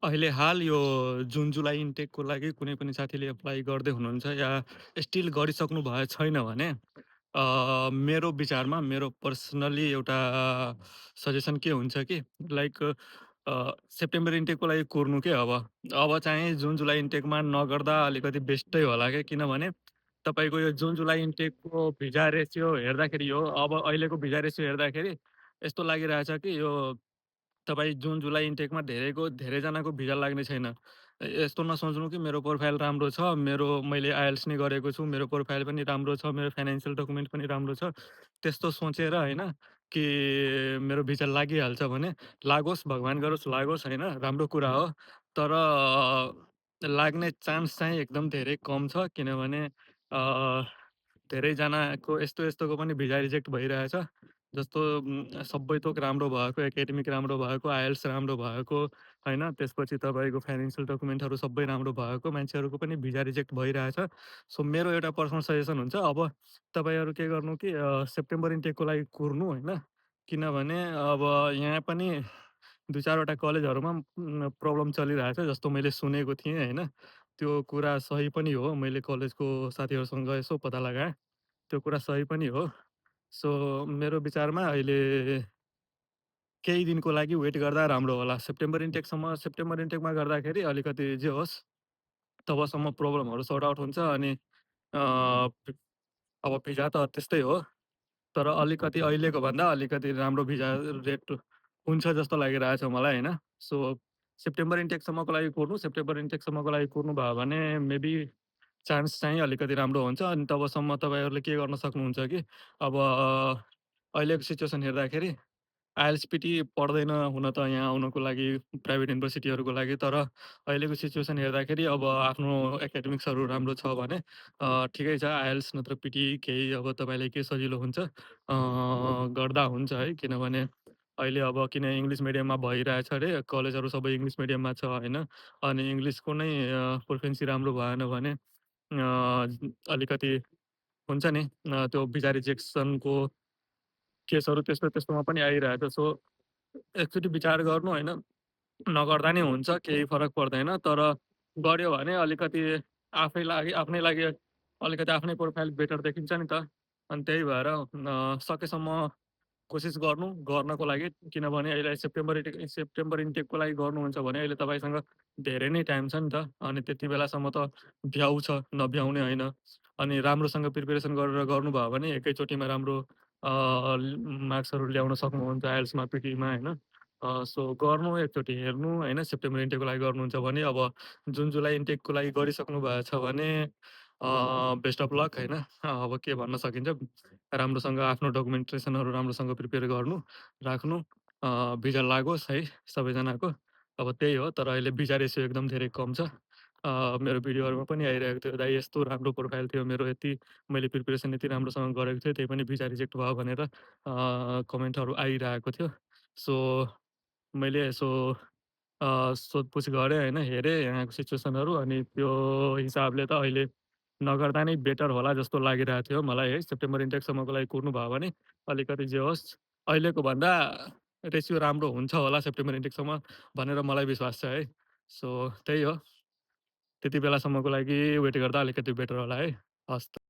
अहिले हाल यो जुन जुलाई इन्टेकको लागि कुनै पनि साथीले एप्लाई गर्दै हुनुहुन्छ या स्टिल गरिसक्नु भएको छैन भने मेरो विचारमा मेरो पर्सनली एउटा सजेसन के हुन्छ कि लाइक सेप्टेम्बर इन्टेकको लागि कुर्नु के अब चाहिँ जुन जुलाई इन्टेकमा नगर्दा अलिकति बेस्टै होला क्या किनभने तपाईँको यो जुन जुलाई इन्टेकको भिजा रेसियो हेर्दाखेरि हो अब अहिलेको भिजा रेसियो हेर्दाखेरि यस्तो लागिरहेछ कि यो तपाईँ जुन जुलाई इन्टेकमा धेरैजनाको भिजा लाग्ने छैन। यस्तो नसोच्नु कि मेरो प्रोफाइल राम्रो छ, मैले आइएल्टिएस नै गरेको छु, मेरो प्रोफाइल पनि राम्रो छ, मेरो फाइनेन्सियल डकुमेन्ट पनि राम्रो छ। त्यस्तो सोचेर होइन कि मेरो भिजा लागिहाल्छ भने लागोस्, भगवान गरोस् लागोस् होइन, राम्रो कुरा हो। तर लाग्ने चान्स चाहिँ एकदम धेरै कम छ किनभने अ धेरैजनाको यस्तोको पनि भिजा रिजेक्ट भइरहेछ। जस्तो सबै थोक राम्रो भएको, एकाडेमिक राम्रो भएको, आइएल्टिएस राम्रो भएको, होइन? त्यसपछि तपाईँको फाइनेन्सियल डकुमेन्टहरू सबै राम्रो भएको मान्छेहरूको पनि भिजा रिजेक्ट भइरहेछ। सो मेरो एउटा पर्सनल सजेसन हुन्छ अब तपाईँहरू के गर्नु कि सेप्टेम्बर इन्टेकको लागि कुर्नु होइन? किनभने अब यहाँ पनि 2-4 वटा कलेजहरूमा प्रब्लम चलिरहेछ जस्तो मैले सुनेको थिएँ होइन? त्यो कुरा सही पनि हो। मैले कलेजको साथीहरूसँग यसो पत्ता लगाएँ। त्यो कुरा सही पनि हो। सो मेरो विचारमा अहिले केही दिनको लागि वेट गर्दा राम्रो होला। सेप्टेम्बर इन्टेकमा गर्दाखेरि अलिकति जे होस्, तबसम्म प्रब्लमहरू सर्ट आउट हुन्छ अनि अ, अब भिजा त त्यस्तै हो। तर अलिकति अहिलेको भन्दा अलिकति राम्रो भिजा रेट हुन्छ जस्तो लागिरहेछ मलाई होइन। सो सेप्टेम्बर इन्टेकसम्मको लागि कुर्नु भयो भने मेबी चान्स चाहिँ अलिकति राम्रो हुन्छ अनि तबसम्म तपाईँहरूले के गर्न सक्नुहुन्छ कि अब अहिलेको सिचुएसन हेर्दाखेरि आइएल्टिएस पर्दैन हुन त यहाँ आउनको लागि प्राइभेट युनिभर्सिटीहरूको लागि। तर अहिलेको सिचुएसन हेर्दाखेरि अब आफ्नो एकाडेमिक्सहरू राम्रो छ भने ठिकै छ आइएल्टिएस नत्र पिटी केही अब तपाईँलाई के सजिलो हुन्छ गर्दा हुन्छ है। किनभने अहिले अब किन इङ्ग्लिस मिडियममा भइरहेछ अरे, कलेजहरू सबै इङ्ग्लिस मिडियममा छ होइन। अनि इङ्ग्लिसको नै प्रोफिन्सी राम्रो भएन भने अलिकति हुन्छ नि त्यो भिजा रिजेक्सनको केसहरू त्यस्तोमा पनि आइरहेछ। सो एकचोटि विचार गर्नु होइन, नगर्दा नै हुन्छ, केही फरक पर्दैन। तर गऱ्यो भने अलिकति आफ्नै लागि अलिकति आफ्नै प्रोफाइल बेटर देखिन्छ नि त। अनि त्यही भएर सकेसम्म कोसिस गर्नको लागि किनभने अहिले सेप्टेम्बर इन्टेकको लागि गर्नुहुन्छ भने अहिले तपाईँसँग धेरै नै टाइम छ नि त। अनि त्यति बेलासम्म त भ्याउ छ, नभ्याउने होइन। अनि राम्रोसँग प्रिपेरेसन गरेर गर्नुभयो भने एकैचोटिमा राम्रो मार्क्सहरू ल्याउन सक्नुहुन्छ आइएल्टिएसमा, पिटीमा होइन। सो गर्नु एकचोटि हेर्नु होइन, सेप्टेम्बर इन्टेकको लागि गर्नुहुन्छ भने अब जुन जुलाई इन्टेकको लागि गरिसक्नु भएको छ भने बेस्ट अफ लक होइन। अब के भन्न सकिन्छ, राम्रोसँग आफ्नो डकुमेन्टेसनहरू राम्रोसँग प्रिपेयर राख्नु, भिजा लागोस् है सबैजनाको। अब त्यही हो, तर अहिले भिजा रेसियो एकदम धेरै कम छ। मेरो भिडियोहरूमा पनि आइरहेको थियो, दाइ यस्तो राम्रो प्रोफाइल थियो मेरो, मैले प्रिपेरेसन यति राम्रोसँग गरेको थिएँ, त्यही पनि भिजा रिजेक्ट भयो भनेर कमेन्टहरू आइरहेको थियो। सो मैले यसो सोधपुछ गरेँ होइन, हेरेँ यहाँको सिचुएसनहरू अनि त्यो हिसाबले त अहिले नगर्दा नै बेटर होला जस्तो लागिरहेको थियो मलाई है। सेप्टेम्बर इन्टेकसम्मको लागि कुर्नुभयो भने अलिकति जे होस्, अहिलेको भन्दा रेसियो राम्रो हुन्छ होला सेप्टेम्बर इन्टेकसम्म भनेर मलाई विश्वास छ है। सो त्यही हो, त्यति बेलासम्मको लागि वेट गर्दा अलिकति बेटर होला है। हस् त।